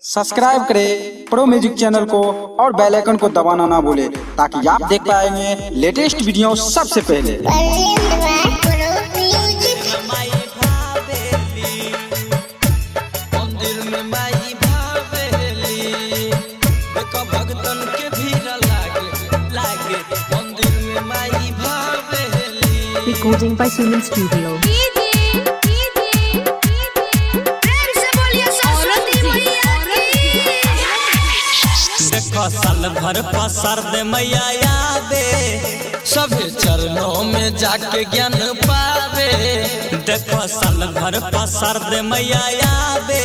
Subscribe करें pro music channel को और बेल आइकन को दबाना ना भूले ताकि आप देख पाएंगे लेटेस्ट वीडियो सबसे पहले। Recording by Suman Studio. साल भर पसार दे मैया आवे, सभी चरणों में जाके ज्ञान पावे। देखो साल भर पसार दे मैया आवे,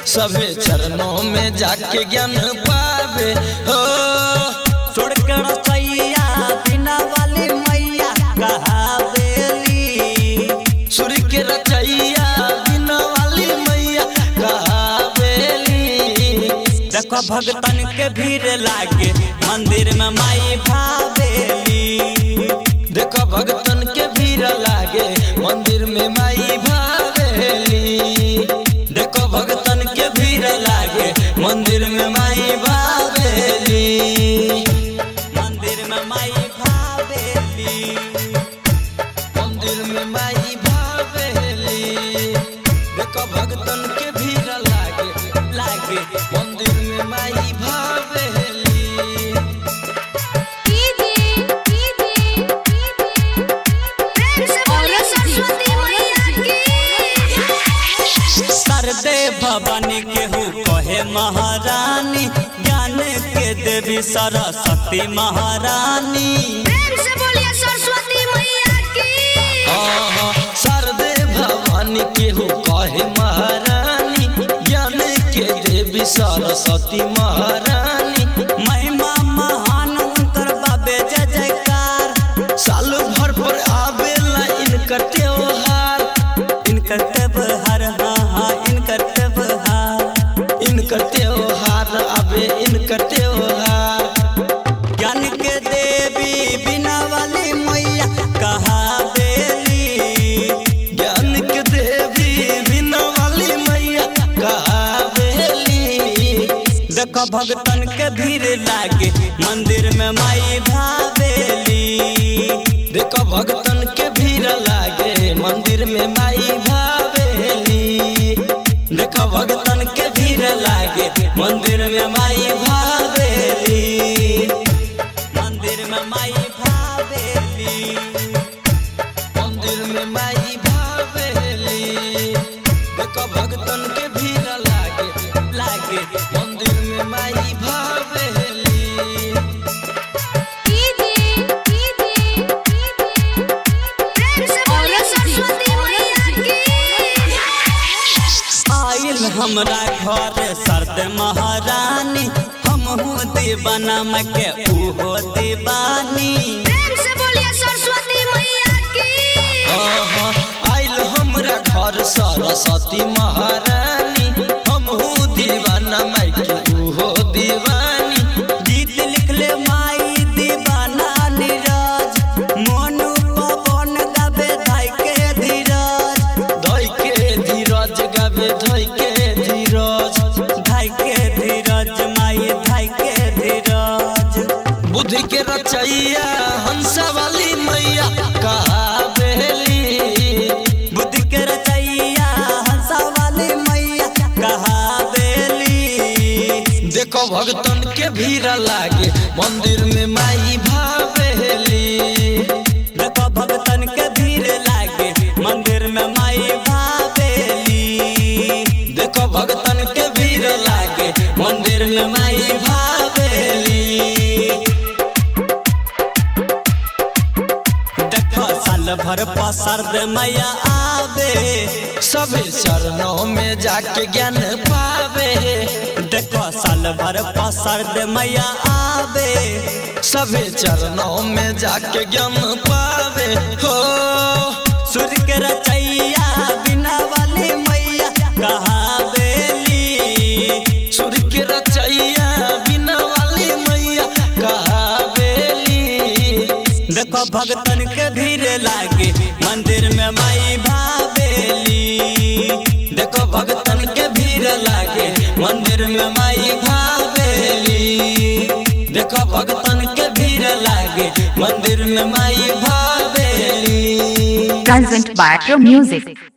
सभी चरणों में जाके ज्ञान पावे। हो छोड़ कर रचैया बिना वाली मैया कहावेली, सूर्य के रचैया बिना वाली मैया कहावेली। देखो भगतन के भीड़ लागे मंदिर में माई भावेली। देखो भगतन के भीड़ लागे मंदिर में माई भावेली। देखो भगतन के भीड़ लागे मंदिर में माई भावेली। मंदिर में माई भावेली, मंदिर में माई भावेली। देखो भगतन के भीड़ लागे मंदिर में माई भावेली। सरदे भवानी केहू कहे महारानी, ज्ञान के देवी सरस्वती महारानी। सरदे भवानी केहू कहे महारानी, ज्ञान के देवी सरस्वती महारानी। महिमा महान उनकर बाबे जय जयकार, साल भर पर आवेला इनकर त्योहार। इनकर त्योहार हाँ इनकर त्योहार, इनकर त्योहार आवे इनकर त्योहार। ज्ञान के देवी बिना वाली मैया कहावेली। ज्ञान के देवी बिना वाली मैया कहावेली। देखो भगतन के भीड़ लागे मंदिर में माई भावेली। देखो भगतन के भीड़ लागे मंदिर में माई भावेली। देखो भगतन के भीड़ लागे मंदिर में माई भावेली। मंदिर में माई भावेली, मंदिर में माई भावेली। देखो भगतन के भीड़ लागे मंदिर में माई भावेली। आइल हमरा घर सरद महारानी, हमहू दीवाना में के उहो दीवानी। आइल हमरा घर सरस्वती महारानी, हमहू दीवाना में के उहो दीवानी। गीत लिखले माई दीवाना नीरज, मोनू पवन गावे धाई के धीरज। धाई के धीरज गावे धाई के धीरज, धाई के धीरज माई धाई के धीरज। बुद्धि के रचैया हंसा वाली मैया कहावेली। बुद्धि के रचैया हंसा वाली मैया कहावेली। देखो भगतन के भीड़ लागे मंदिर में माई भावेली। देखो भगतन के भीड़ लागे मंदिर में माई भावेली। देखो भगतन के भीड़ लागे मंदिर में माई भावेली। देखो साल भर पसार दे मैया आवे, सभी चरणों में जाके ज्ञान पावे। देखो साल भर पसार दे मैया आवे, सभी चरणों में जाके ज्ञान पावे। हो सूर्य के रचैया बिना वाली मैया कहावेली। सूर्य के रचैया बिना वाली मैया कहावेली। देखो भगतन के भीड़ लागे मंदिर में माई भावेली। देखो भगतन के भीड़ लागे मंदिर मंदिर में माई भावेली। देखो भगतन के भीड़ लागे मंदिर में माई भावेली। Present by Pro Music.